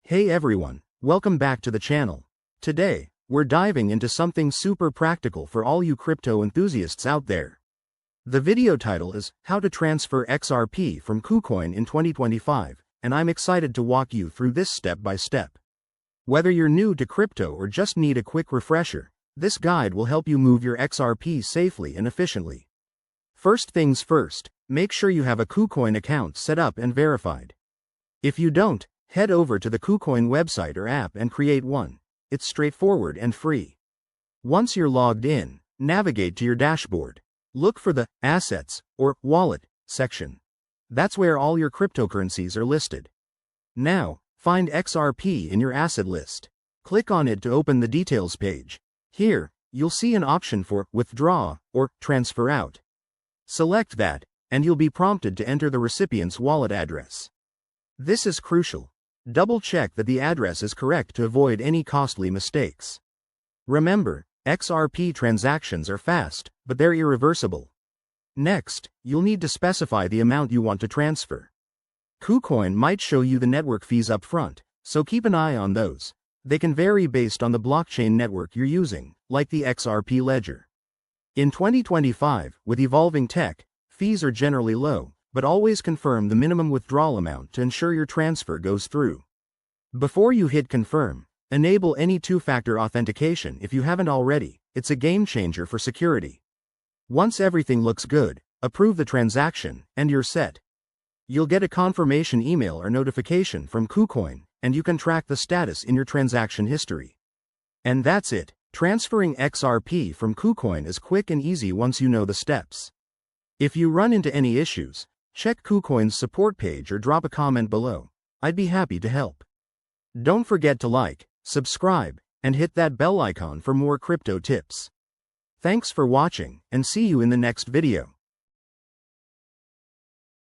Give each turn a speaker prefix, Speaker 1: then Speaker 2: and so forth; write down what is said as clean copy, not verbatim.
Speaker 1: Hey everyone, welcome back to the channel. Today, we're diving into something super practical for all you crypto enthusiasts out there. The video title is How to Transfer XRP from Kucoin in 2025, and I'm excited to walk you through this step by step. Whether you're new to crypto or just need a quick refresher, this guide will help you move your XRP safely and efficiently. First things first, make sure you have a Kucoin account set up and verified. If you don't, head over to the Kucoin website or app and create one. It's straightforward and free. Once you're logged in, navigate to your dashboard. Look for the Assets or Wallet section. That's where all your cryptocurrencies are listed. Now, find XRP in your asset list. Click on it to open the details page. Here, you'll see an option for Withdraw or Transfer Out. Select that, and you'll be prompted to enter the recipient's wallet address. This is crucial. Double-check that the address is correct to avoid any costly mistakes. Remember, XRP transactions are fast, but they're irreversible. Next, you'll need to specify the amount you want to transfer. Kucoin might show you the network fees up front, so keep an eye on those. They can vary based on the blockchain network you're using, like the XRP ledger. In 2025, with evolving tech, fees are generally low, but always confirm the minimum withdrawal amount to ensure your transfer goes through. Before you hit confirm, enable any two-factor authentication if you haven't already. It's a game changer for security. Once everything looks good, approve the transaction, and you're set. You'll get a confirmation email or notification from Kucoin, and you can track the status in your transaction history. And that's it. Transferring XRP from Kucoin is quick and easy once you know the steps. If you run into any issues, check Kucoin's support page or drop a comment below. I'd be happy to help. Don't forget to like, subscribe, and hit that bell icon for more crypto tips. Thanks for watching, and see you in the next video.